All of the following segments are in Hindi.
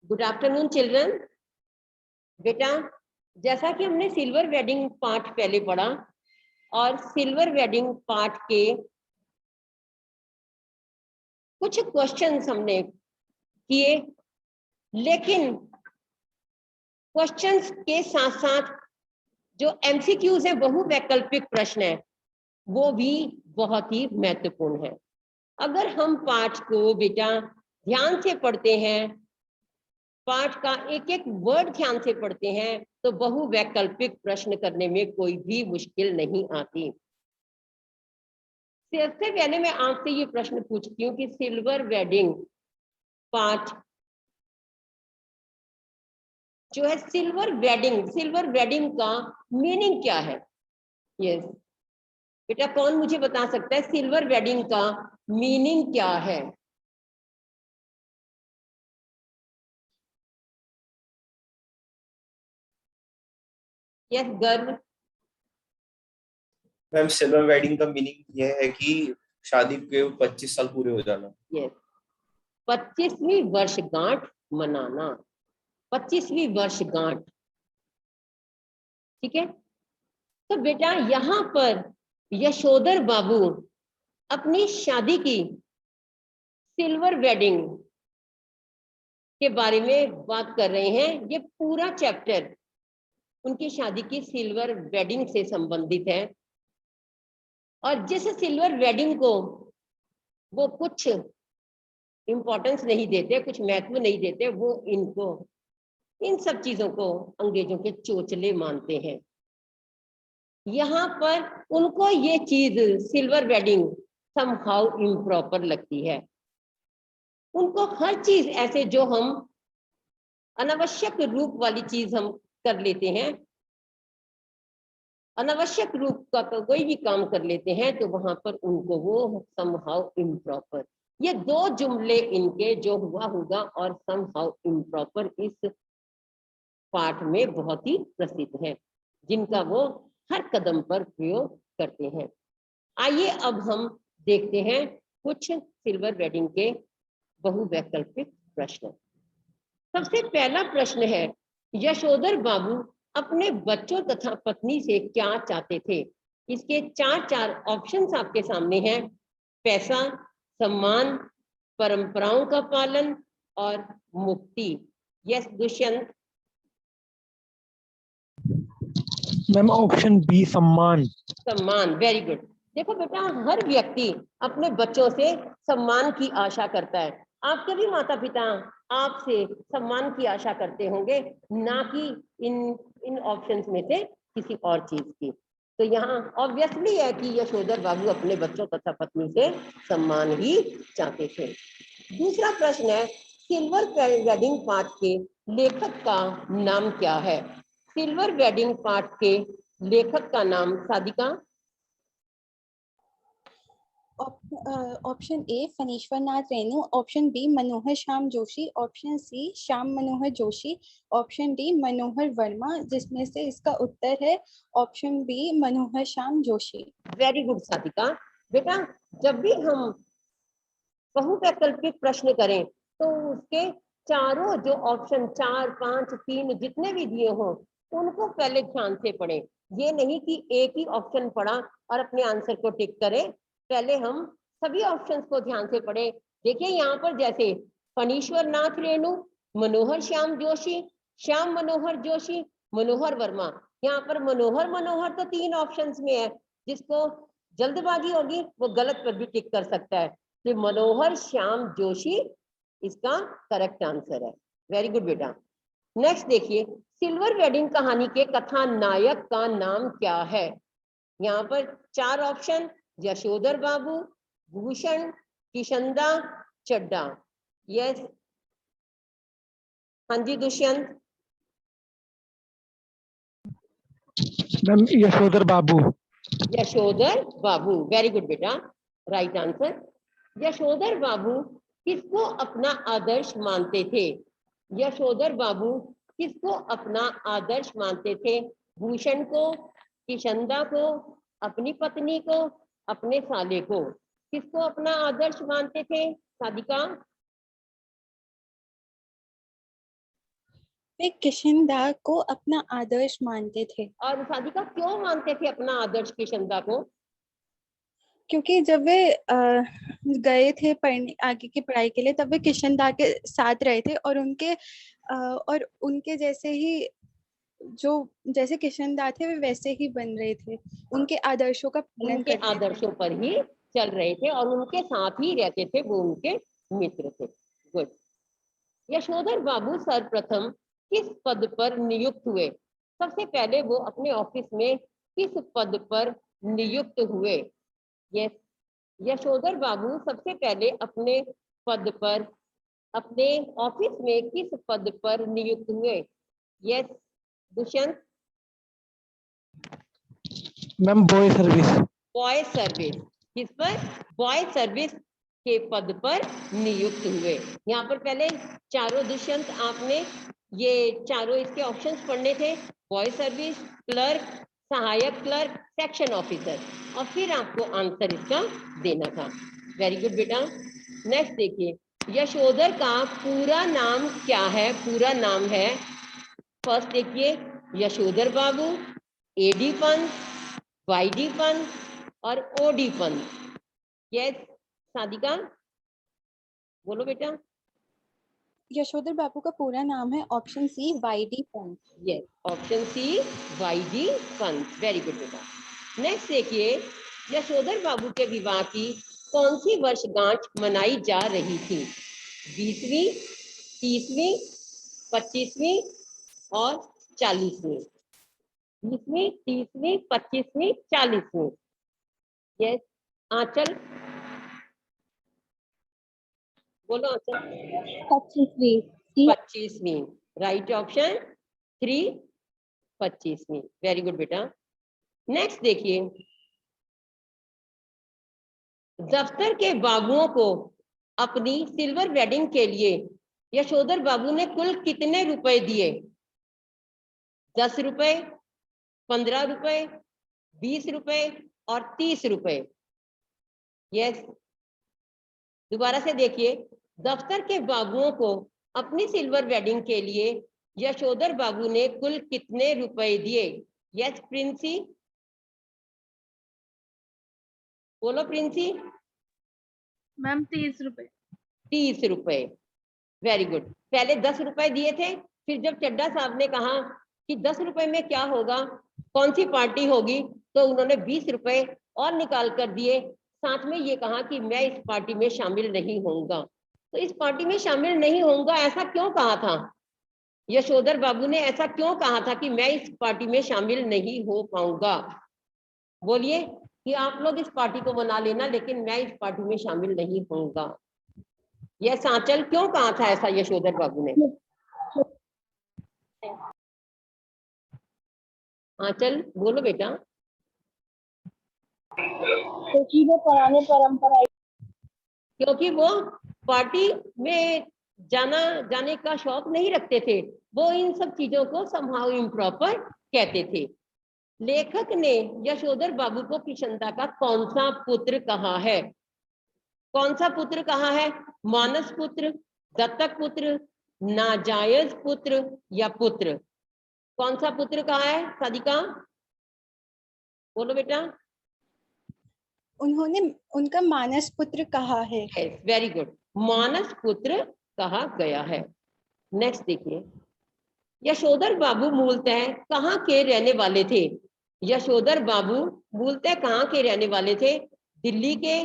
Good afternoon children. बेटा, जैसा कि हमने सिल्वर वेडिंग पार्ट पहले पढ़ा और सिल्वर वेडिंग पार्ट के कुछ क्वेश्चंस हमने किए, लेकिन क्वेश्चंस के साथ साथ जो एमसीक्यूज है, बहुवैकल्पिक प्रश्न है, वो भी बहुत ही महत्वपूर्ण है। अगर हम पाठ को बेटा ध्यान से पढ़ते हैं, पाठ का एक एक वर्ड ध्यान से पढ़ते हैं, तो बहुवैकल्पिक प्रश्न करने में कोई भी मुश्किल नहीं आती। सबसे पहले मैं आपसे ये प्रश्न पूछती हूँ कि सिल्वर वेडिंग पार्ट जो है, सिल्वर वेडिंग का मीनिंग क्या है? यस बेटा, कौन मुझे बता सकता है सिल्वर वेडिंग का मीनिंग क्या है? यस गर्व। मैम, सिल्वर वेडिंग का मीनिंग ये है कि शादी के 25 साल पूरे हो जाना। यस, 25वीं वर्षगांठ मनाना, 25वीं वर्षगांठ। ठीक है, तो बेटा यहाँ पर यशोधर बाबू अपनी शादी की सिल्वर वेडिंग के बारे में बात कर रहे हैं। ये पूरा चैप्टर उनकी शादी की सिल्वर वेडिंग से संबंधित है, और जिस सिल्वर वेडिंग को वो कुछ इंपॉर्टेंस नहीं देते, कुछ महत्व नहीं देते, वो इन सब चीजों को अंग्रेजों के चोचले मानते हैं। यहाँ पर उनको ये चीज सिल्वर वेडिंग समहाउ इम्प्रॉपर लगती है। उनको हर चीज ऐसे जो हम अनावश्यक रूप वाली चीज हम कर लेते हैं, अनावश्यक रूप का कोई भी काम कर लेते हैं, तो वहां पर उनको वो समहाउ इम्प्रॉपर, ये दो जुमले इनके जो हुआ होगा और समहाउ इम्प्रॉपर इस पाठ में बहुत ही प्रसिद्ध है, जिनका वो हर कदम पर प्रयोग करते हैं। आइए अब हम देखते हैं कुछ सिल्वर वेडिंग के बहुवैकल्पिक प्रश्न। सबसे पहला प्रश्न है, यशोधर बाबू अपने बच्चों तथा पत्नी से क्या चाहते थे? इसके चार ऑप्शंस आपके सामने हैं। पैसा, सम्मान, परंपराओं का पालन और मुक्ति। Yes Dushyant. Ma'am option B, सम्मान। सम्मान, वेरी गुड। देखो बेटा, हर व्यक्ति अपने बच्चों से सम्मान की आशा करता है। आपके भी माता पिता आपसे सम्मान की आशा करते होंगे, ना कि इन ऑप्शंस में से किसी और चीज की। तो यहाँ ऑब्वियसली है कि यशोधर बाबू अपने बच्चों तथा पत्नी से सम्मान ही चाहते थे। दूसरा प्रश्न है, सिल्वर वेडिंग पार्ट के लेखक का नाम क्या है? सिल्वर वेडिंग पार्ट के लेखक का नाम Sadika. Option A Phanishwar Nath Renu, option B Manohar Shyam Joshi, option C Shyam Manohar Joshi, option D Manohar Verma, जिसमें से इसका उत्तर है option B Manohar Shyam Joshi. Very good Sadika. बेटा, जब भी हम बहुवैकल्पिक प्रश्न करें तो उसके चारों जो ऑप्शन 4, 5, 3 जितने भी दिए हों, उनको पहले ध्यान से पढ़ें। ये नहीं कि एक ही ऑप्शन पढ़ा और अपने आंसर को टिक करें, पहले हम सभी ऑप्शंस को ध्यान से पढ़ें। देखिए यहाँ पर जैसे फणीश्वर नाथ रेणु, मनोहर श्याम जोशी, श्याम मनोहर जोशी, मनोहर वर्मा। यहाँ पर मनोहर तो 3 ऑप्शंस में है, जिसको जल्दबाजी होगी वो गलत पर भी टिक कर सकता है। तो मनोहर श्याम जोशी इसका करेक्ट आंसर है। वेरी गुड बेटा। नेक्स्ट देखिए, सिल्वर वेडिंग कहानी के कथानायक का नाम क्या है? यहाँ पर 4 ऑप्शन, यशोधर बाबू, भूषण, किशंदा, चड्डा। यस, हाँ जी दुष्यंत। मैम यशोधर बाबू। यशोधर बाबू, वेरी गुड बेटा, राइट आंसर। यशोधर बाबू किसको अपना आदर्श मानते थे? यशोधर बाबू किसको अपना आदर्श मानते थे? भूषण को, किशंदा को, अपनी पत्नी को, अपने साले को? किसको अपना आदर्श मानते थे सादिका? वे किशनदा को अपना आदर्श मानते थे, और साधिका क्यों मानते थे अपना आदर्श किशनदा को? क्योंकि जब वे गए थे पढ़ने आगे की पढ़ाई के लिए, तब वे किशनदा के साथ रहे थे और उनके जैसे ही जो जैसे किशनदा थे वे वैसे ही बन रहे थे, उनके आदर्शों का पालन उनके करते थे। आदर्शों पर ही चल रहे थे और उनके साथ ही रहते थे, वो उनके मित्र थे। गुड। यशोधर बाबू सर्वप्रथम किस पद पर नियुक्त हुए? सबसे पहले वो अपने ऑफिस में किस पद पर नियुक्त हुए? यस, यशोधर बाबू सबसे पहले अपने पद पर, अपने ऑफिस में किस पद पर नियुक्त हुए? Yes Dushyant. Ma'am boy service. Boy service. किस पर? बॉय सर्विस के पद पर नियुक्त हुए। यहाँ पर पहले चारों दुष्यंत आपने ये चारों इसके ऑप्शंस पढ़ने थे, बॉय सर्विस, क्लर्क, सहायक क्लर्क, सेक्शन ऑफिसर, और फिर आपको आंसर इसका देना था। वेरी गुड बेटा। नेक्स्ट देखिए, यशोधर का पूरा नाम क्या है? पूरा नाम है, फर्स्ट देखिए, यशोधर बाबू, एडी पंत, वाईडी पंत और ओडी पंत। यस साधिका बोलो बेटा। यशोधर बाबू का पूरा नाम है option C YD Pant. Yes option C YD Pant. Very good बेटा। नेक्स्ट देखिए, यशोधर बाबू के विवाह की कौन सी वर्षगांठ मनाई जा रही थी? 20वीं, 30वीं, 25वीं और 40वीं? 20वीं, 30वीं, 25वीं, 40वीं? यस आंचल बोलो। आंचल 25वीं। 25वीं। राइट ऑप्शन 3, 25वीं। वेरी गुड बेटा। नेक्स्ट देखिए, दफ्तर के बाबुओं को अपनी सिल्वर वेडिंग के लिए यशोधर बाबू ने कुल कितने रुपए दिए? 10 रुपए, 15 रुपए, 20 रुपए और 30 रुपए? यस दोबारा से देखिए, दफ्तर के बाबुओं को अपनी सिल्वर वेडिंग के लिए यशोधर बाबू ने कुल कितने रुपए दिए? यस प्रिंसी बोलो। प्रिंसी। मैम 30 रुपए। 30 रुपए। Very good. पहले 10 रुपए दिए थे, फिर जब चड्डा साहब ने कहा कि 10 रुपए में क्या होगा, कौन सी पार्टी होगी, तो उन्होंने 20 रुपए और निकाल कर दिए। साथ में ये कहा कि मैं इस पार्टी में शामिल नहीं होऊंगा। तो इस पार्टी में शामिल नहीं होऊंगा ऐसा क्यों कहा था? यशोधर बाबू ने ऐसा क्यों कहा था कि मैं इस पार्टी में शामिल नहीं हो पाऊंगा? बोलिए कि आप लोग इस पार्टी को मना लेना, लेकिन मैं इस पार्टी में शामिल नहीं होऊंगा। यह सांचल क्यों कहा था ऐसा यशोधर बाबू ने? आंचल बोलो बेटा। क्योंकि वो पुराने परंपरा। क्योंकि वो पार्टी में जाने का शौक नहीं रखते थे, वो इन सब चीजों को समहाउ इम्प्रॉपर कहते थे। लेखक ने यशोधर बाबू को किशनदा का कौन सा पुत्र कहा है? कौन सा पुत्र कहा है? मानस पुत्र, दत्तक पुत्र, नाजायज पुत्र या पुत्र? कौन सा पुत्र कहा है साधिका बोलो बेटा। उन्होंने उनका मानस पुत्र कहा है। वेरी गुड, मानस पुत्र कहा गया है। नेक्स्ट देखिए, यशोधर बाबू मूलतः कहाँ के रहने वाले थे? यशोधर बाबू मूलतः कहाँ के रहने वाले थे? दिल्ली के,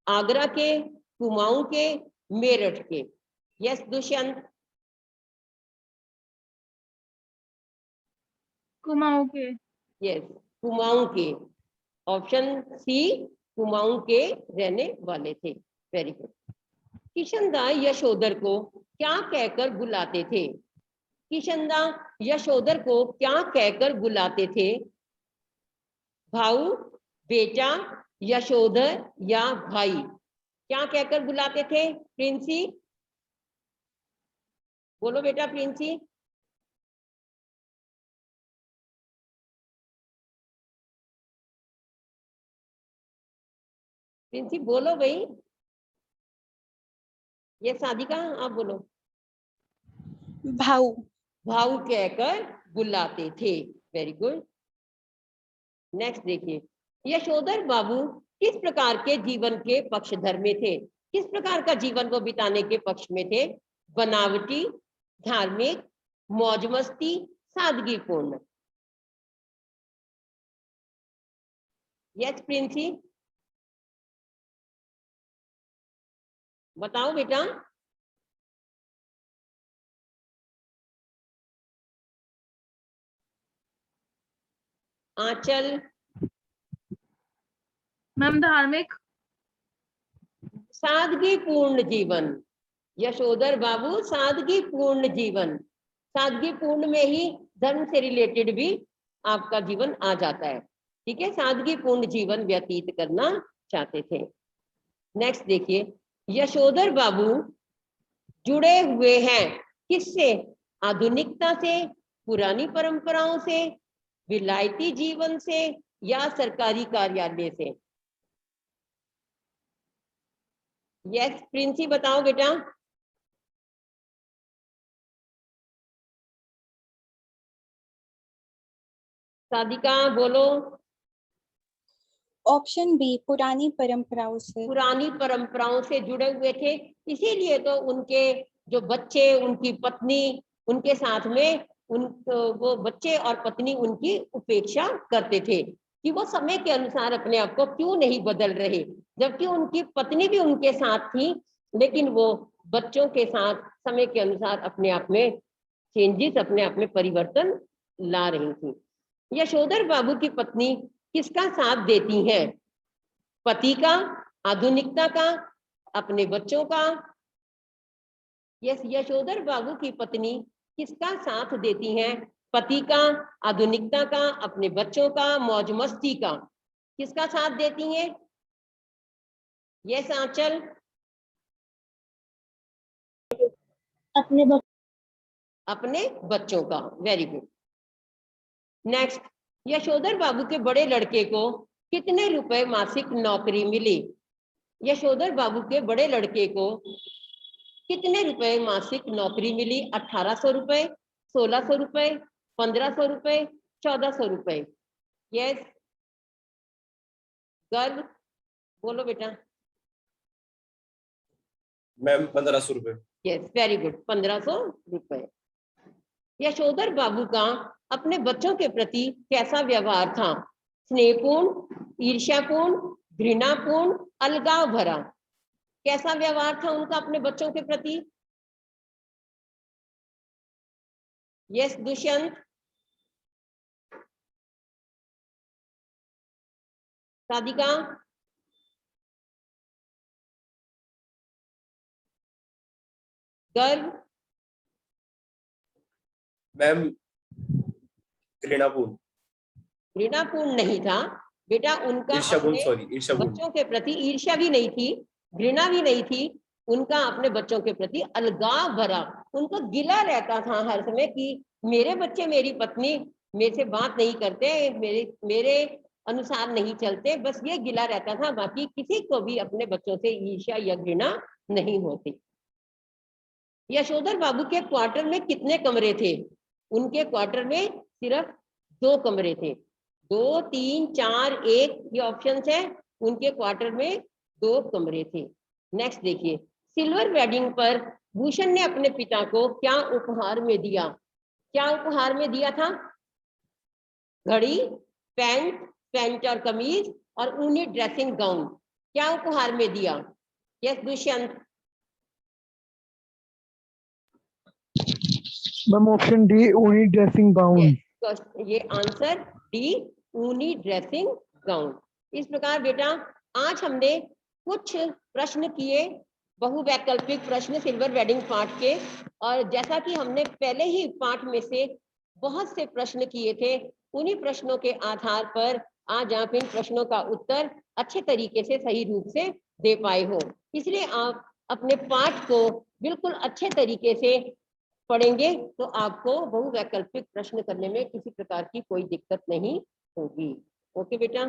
आगरा के, कुमाऊं के, मेरठ के? यस दुष्यंत। कुमाऊं के। यस कुमाऊं के। ऑप्शन सी कुमाऊं के रहने वाले थे। Very good. किशनदा यशोधर को क्या कहकर बुलाते थे? किशनदा यशोधर को क्या कहकर बुलाते थे? भाऊ, बेटा, यशोधर या भाई? क्या कहकर बुलाते थे? प्रिंसी बोलो बेटा। प्रिंसी। प्रिंसी बोलो भाई। ये साधिका आप बोलो। भाऊ। भाऊ कहकर बुलाते थे। Very good. नेक्स्ट देखिए, यशोधर बाबू किस प्रकार के जीवन के पक्षधर में थे? किस प्रकार का जीवन वो बिताने के पक्ष में थे? बनावटी, धार्मिक, मौज मस्ती, सादगीपूर्ण। यस प्रिंसी, बताओ बेटा। आंचल, मैम धार्मिक। सादगीपूर्ण जीवन। यशोधर बाबू सादगीपूर्ण जीवन, सादगीपूर्ण में ही धर्म से रिलेटेड भी आपका जीवन आ जाता है। ठीक है, सादगीपूर्ण जीवन व्यतीत करना चाहते थे। नेक्स्ट देखिए, यशोधर बाबू जुड़े हुए हैं किससे? आधुनिकता से, पुरानी परंपराओं से, विलायती जीवन से, या सरकारी कार्यालय से? यस प्रिंसी, बताओ बेटा। सादिका बोलो। ऑप्शन बी पुरानी परंपराओं से। पुरानी परंपराओं से जुड़े हुए थे, इसीलिए तो उनके जो बच्चे, उनकी पत्नी, उनके साथ में वो बच्चे और पत्नी उनकी उपेक्षा करते थे कि वो समय के अनुसार अपने आप को क्यों नहीं बदल रहे, जबकि उनकी पत्नी भी उनके साथ थी, लेकिन वो बच्चों के साथ समय के अनुसार अपने आप में चेंजेस, अपने आप में परिवर्तन ला रही थी। यशोधर बाबू की पत्नी किसका साथ देती हैं? पति का, आधुनिकता का, अपने बच्चों का? यस, यशोधर बाबू की पत्नी किसका साथ देती हैं? पति का, आधुनिकता का, अपने बच्चों का, मौज मस्ती का? किसका साथ देती हैं? यस आंचल, अपने बच्चों का। Very good. नेक्स्ट, यशोधर बाबू के बड़े लड़के को कितने रुपए मासिक नौकरी मिली? यशोधर बाबू के बड़े लड़के को कितने रुपए मासिक नौकरी मिली? 1800 रुपए, 1600 रुपए, 1500 रुपए, 1400 रुपए? यस गर्व, बोलो बेटा। मैम 1500 रुपए। यस वेरी गुड, 1500 रुपए। यशोधर बाबू का अपने बच्चों के प्रति कैसा व्यवहार था? स्नेहपूर्ण, ईर्ष्यापूर्ण, घृणापूर्ण, अलगाव भरा? कैसा व्यवहार था उनका अपने बच्चों के प्रति? यस दुष्यंत, सादिका, गर्व, मैम घृणापूर्ण। घृणापूर्ण नहीं था बेटा उनका। ईर्ष्यापूर्ण, अपने सॉरी ईर्ष्यापूर्ण। बच्चों के प्रति ईर्ष्या भी नहीं थी, घृणा भी नहीं थी, उनका अपने बच्चों के प्रति अलगाव भरा। उनको गिला रहता था हर समय कि मेरे बच्चे, मेरी पत्नी मेरे से बात नहीं करते, मेरे अनुसार नहीं चलते, बस ये गिला रहता था। बाकी किसी को भी अपने बच्चों से ईर्ष्या या घृणा नहीं होती। यशोधर बाबू के क्वार्टर में कितने कमरे थे? उनके क्वार्टर में सिर्फ 2 कमरे थे। 2, 3, 4, 1 ये ऑप्शन है। उनके क्वार्टर में 2 कमरे थे। नेक्स्ट देखिए, सिल्वर वेडिंग पर भूषण ने अपने पिता को क्या उपहार में दिया? क्या उपहार में दिया था? घड़ी, पैंट और कमीज और ऊनी ड्रेसिंग गाउन, क्या उपहार में दिया? Yes Dushyant, ma'am option D ऊनी ड्रेसिंग गाउन। ये आंसर डी ऊनी ड्रेसिंग गाउन। इस प्रकार बेटा आज हमने कुछ प्रश्न किए, बहुवैकल्पिक प्रश्न सिल्वर वेडिंग पार्ट के, और जैसा कि हमने पहले ही पार्ट में से बहुत से प्रश्न किए थे, उन्हीं प्रश्नों के आधार पर आज आप इन प्रश्नों का उत्तर अच्छे तरीके से, सही रूप से दे पाए हो। इसलिए आप अपने पाठ को बिल्कुल अच्छे तरीके से पढ़ेंगे तो आपको बहुवैकल्पिक प्रश्न करने में किसी प्रकार की कोई दिक्कत नहीं होगी। ओके बेटा।